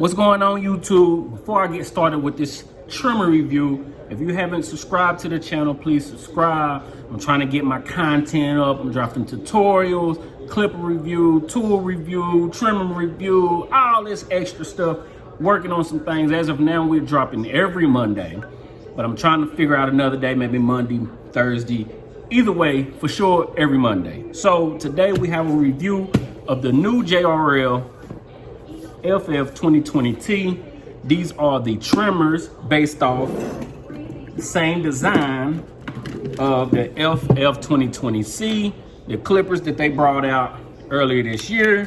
What's going on, YouTube? Before I get started with this trimmer review, if you haven't subscribed to the channel, please subscribe. I'm trying to get my content up. I'm dropping tutorials, clipper review, tool review, trimmer review, all this extra stuff. Working on some things. As of now, we're dropping every Monday, but I'm trying to figure out another day, maybe Monday, Thursday. Either way, for sure, every Monday. So today we have a review of the new JRL FF 2020T. These are the trimmers based off the same design of the FF 2020C, the clippers that they brought out earlier this year.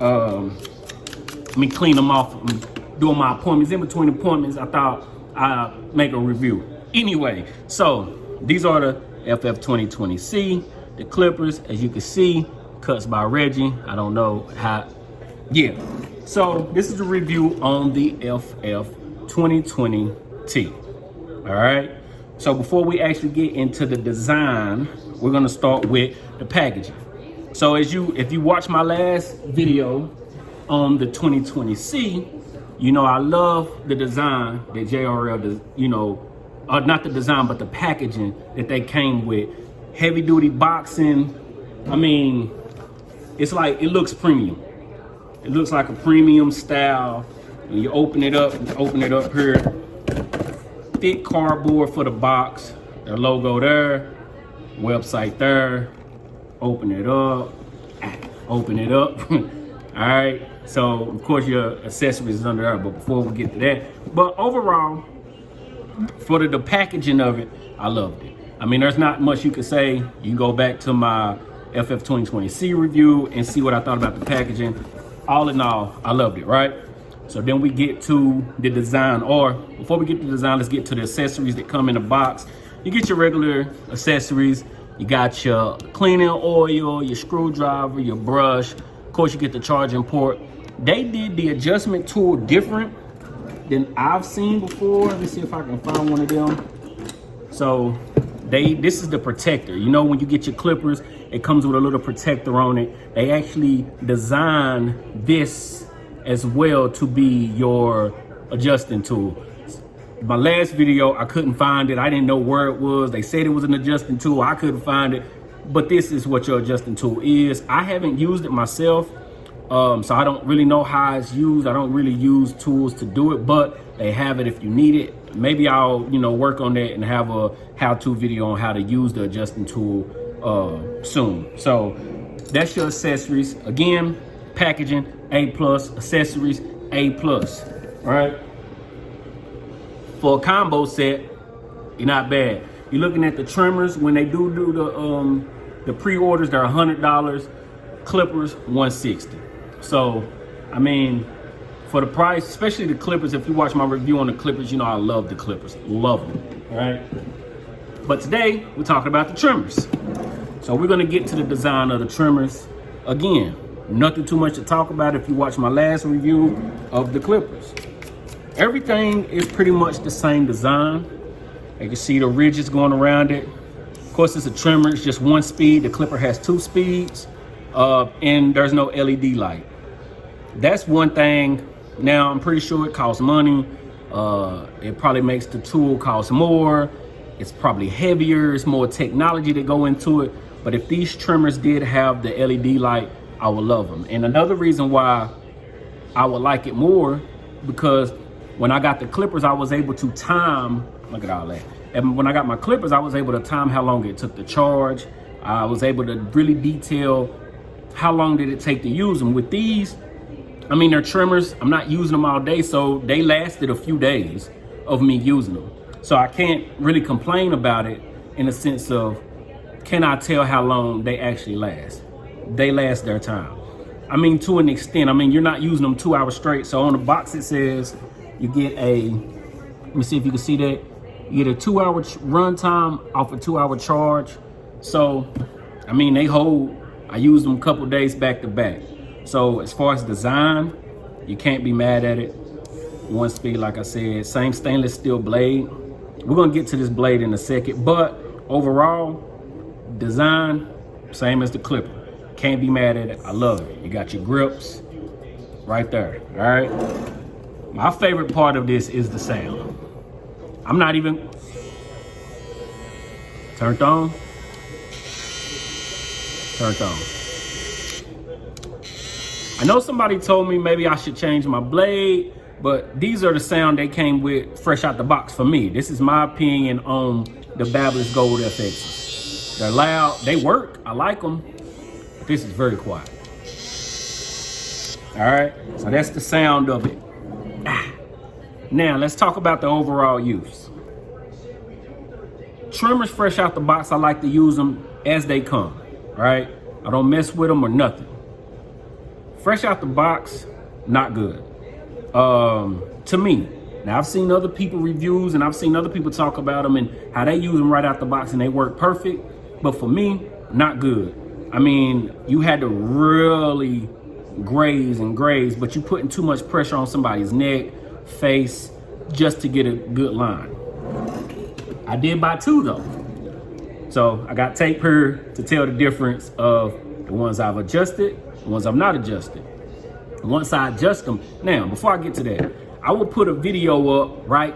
Let me clean them off. I'm doing my appointments. In between appointments, I thought I'd make a review. Anyway, so these are the FF 2020C, the clippers, as you can see, cuts by Reggie. I don't know how, yeah. So this is a review on the FF 2020T. All right. So before we actually get into the design, we're gonna start with the packaging. So if you watch my last video on the 2020C, you know I love the design that JRL does, not the design, but the packaging that they came with. Heavy duty boxing. I mean, it's like, it looks premium. It looks like a premium style. When you open it up here. Thick cardboard for the box. Their logo there. Website there. Open it up. Open it up. All right. So, of course, your accessories is under there. But before we get to that. But overall, for the packaging of it, I loved it. I mean, there's not much you can say. You can go back to my FF 2020C review and see what I thought about the packaging. All in all, I loved it, right? So then we get to the design, or before we get to the design, let's get to the accessories that come in the box. You get your regular accessories. You got your cleaning oil, your screwdriver, your brush. Of course, you get the charging port. They did the adjustment tool different than I've seen before. Let me see if I can find one of them. So this is the protector. You know, when you get your clippers, it comes with a little protector on it. They actually designed this as well to be your adjusting tool. My last video, I couldn't find it. I didn't know where it was. They said it was an adjusting tool. I couldn't find it. But this is what your adjusting tool is. I haven't used it myself, so I don't really know how it's used. I don't really use tools to do it, but they have it if you need it. Maybe I'll, work on that and have a how-to video on how to use the adjusting tool soon. So that's your accessories. Again, packaging A+, accessories A+. All right. For a combo set, you're not bad. You're looking at the trimmers. When they do the pre-orders, they're $100. Clippers $160. So I mean, for the price, especially the clippers, if you watch my review on the clippers, you know I love the clippers. Love them. All right. But today we're talking about the trimmers. So we're gonna get to the design of the trimmers. Again, nothing too much to talk about if you watch my last review of the clippers. Everything is pretty much the same design. You can see the ridges going around it. Of course, it's a trimmer. It's just one speed. The clipper has 2 speeds, and there's no LED light. That's one thing. Now, I'm pretty sure it costs money. It probably makes the tool cost more. It's probably heavier. It's more technology to go into it. But if these trimmers did have the LED light, I would love them. And another reason why I would like it more, because when I got the clippers, I was able to time, look at all that. And when I got my clippers, I was able to time how long it took to charge. I was able to really detail how long did it take to use them. With these, I mean, they're trimmers. I'm not using them all day, so they lasted a few days of me using them. So I can't really complain about it in the sense of, can I tell how long they actually last? They last their time. I mean, to an extent. I mean, you're not using them 2 hours straight. So on the box, it says you get a, let me see if you can see that. You get a 2-hour run time off a 2-hour charge. So, I mean, they hold. I used them a couple days back to back. So as far as design, you can't be mad at it. 1 speed, like I said, same stainless steel blade. We're gonna get to this blade in a second, but overall, design, same as the clipper. Can't be mad at it. I love it. You got your grips right there. All right. My favorite part of this is the sound. I'm not even turned on. Turned on. I know somebody told me maybe I should change my blade, but these are the sound they came with fresh out the box for me. This is my opinion on the Babyliss Gold FXs. They're loud, they work, I like them, but this is very quiet. All right, so that's the sound of it. Now let's talk about the overall use. Trimmers fresh out the box, I like to use them as they come, right? I don't mess with them or nothing. Fresh out the box, not good. To me. Now I've seen other people reviews and I've seen other people talk about them and how they use them right out the box and they work perfect. But for me, not good. I mean, you had to really graze, but you're putting too much pressure on somebody's neck, face, just to get a good line. I did buy two though. So I got tape here to tell the difference of the ones I've adjusted, the ones I've not adjusted. Once I adjust them, now before I get to that, I will put a video up right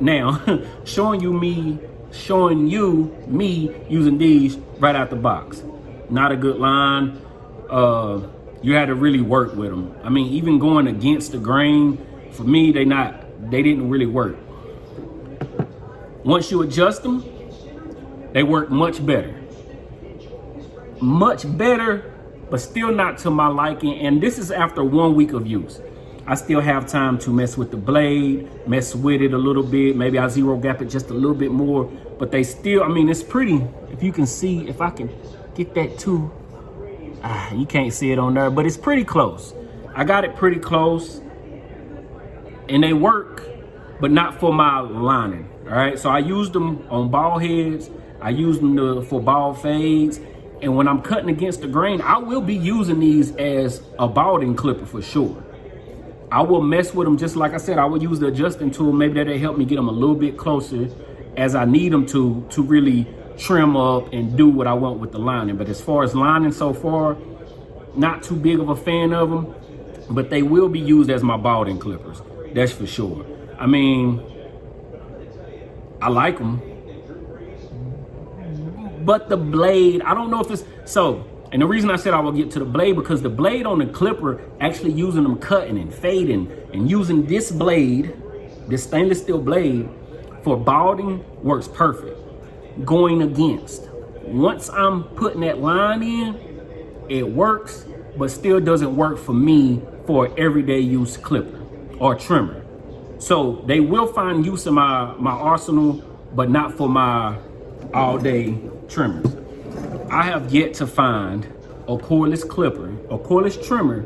now showing you me using these right out the box. Not a good line. You had to really work with them. I mean, even going against the grain, for me, they didn't really work. Once you adjust them, they work much better. Much better, but still not to my liking. And this is after 1 week of use. I still have time to mess with the blade, mess with it a little bit. Maybe I zero gap it just a little bit more, but they still, I mean, it's pretty. If you can see, if I can get that too, you can't see it on there, but it's pretty close. I got it pretty close and they work, but not for my lining. All right, so I used them on ball heads. I used them for ball fades. And when I'm cutting against the grain, I will be using these as a balding clipper for sure. I will mess with them, just like I said, I will use the adjusting tool. Maybe that'll help me get them a little bit closer as I need them to really trim up and do what I want with the lining. But as far as lining so far, not too big of a fan of them, but they will be used as my balding clippers. That's for sure. I mean, I like them. But the blade, I don't know if it's, so, and the reason I said I will get to the blade, because the blade on the clipper, actually using them cutting and fading and using this blade, this stainless steel blade for balding works perfect. Going against. Once I'm putting that line in, it works, but still doesn't work for me for everyday use clipper or trimmer. So they will find use in my arsenal, but not for my all day trimmers. I have yet to find a cordless clipper, a cordless trimmer.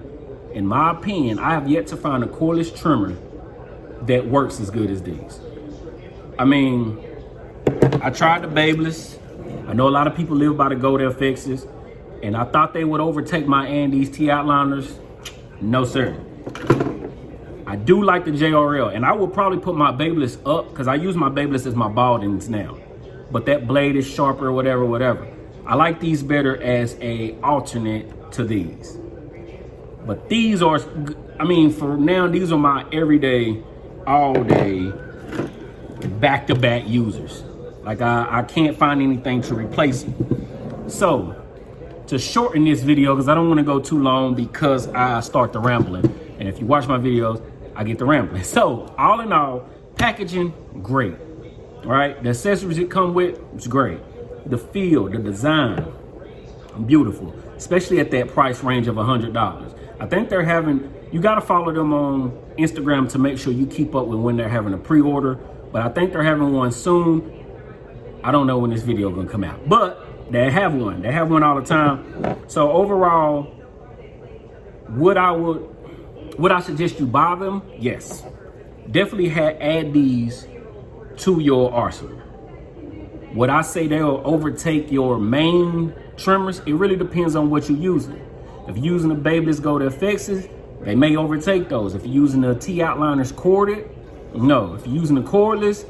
In my opinion, I have yet to find a cordless trimmer that works as good as these. I mean, I tried the Babyliss. I know a lot of people live by the Gold FXs, and I thought they would overtake my Andes T outliners. No, sir. I do like the JRL, and I will probably put my Babyliss up because I use my Babyliss as my baldings now. But that blade is sharper, whatever. I like these better as a alternate to these. But these are, I mean, for now, these are my everyday, all day, back-to-back users. Like I can't find anything to replace them. So to shorten this video, because I don't want to go too long because I start the rambling. And if you watch my videos, I get the rambling. So all in all, packaging, great. All right, the accessories it come with, it's great. The feel, the design, beautiful, especially at that price range of $100. I think they're having, you got to follow them on Instagram to make sure you keep up with when they're having a pre-order, but I think they're having one soon. I don't know when this video gonna come out, but they have one. They have one all the time. So overall, would I suggest you buy them? Yes. Definitely add these to your arsenal. Would I say they'll overtake your main trimmers? It really depends on what you're using. If you're using the Babyliss Gold FXs, they may overtake those. If you're using the T outliners corded, no. If you're using the cordless,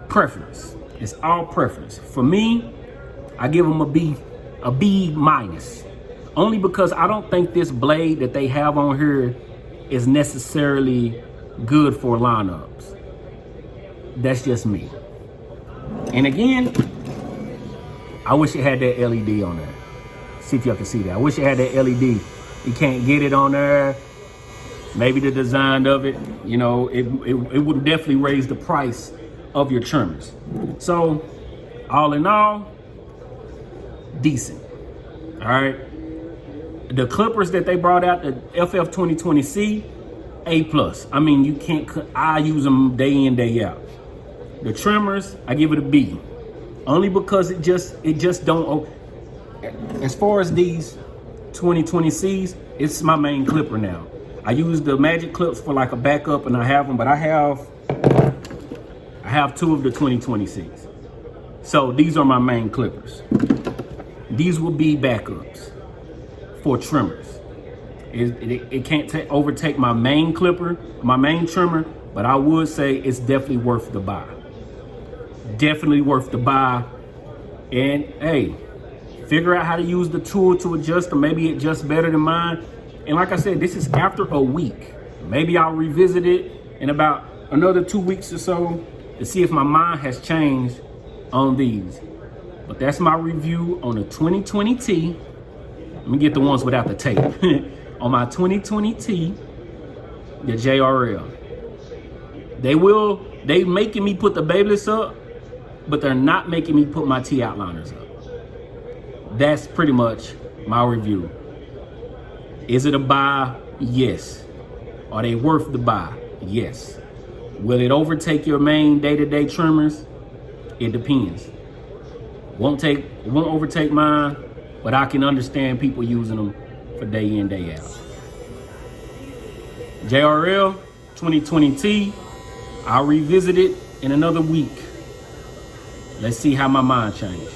preference. It's all preference. For me, I give them a B minus. Only because I don't think this blade that they have on here is necessarily good for lineups. That's just me. And again, I wish it had that LED on there. See if y'all can see that. I wish it had that LED. You can't get it on there. Maybe the design of it, you know, it would definitely raise the price of your trimmers. So, all in all, decent. All right. The clippers that they brought out, the FF 2020C, A+. I mean, you can't. I use them day in, day out. The trimmers, I give it a B, only because it just don't. As far as these 2020Cs, it's my main clipper now. I use the magic clips for like a backup, and I have them, but I have two of the 2020Cs. So these are my main clippers. These will be backups for trimmers. It can't overtake my main clipper, my main trimmer, but I would say it's definitely worth the buy. Definitely worth the buy. And hey, figure out how to use the tool to adjust, or maybe it adjusts better than mine. And like I said, this is after a week. Maybe I'll revisit it in about another 2 weeks or so to see if my mind has changed on these. But that's my review on the 2020T. Let me get the ones without the tape. On my 2020T, the JRL. They making me put the babeless up, but they're not making me put my T outliners up. That's pretty much my review. Is it a buy? Yes. Are they worth the buy? Yes. Will it overtake your main day-to-day trimmers? It depends. Won't overtake mine, but I can understand people using them for day in, day out. JRL 2020T, I'll revisit it in another week. Let's see how my mind changed.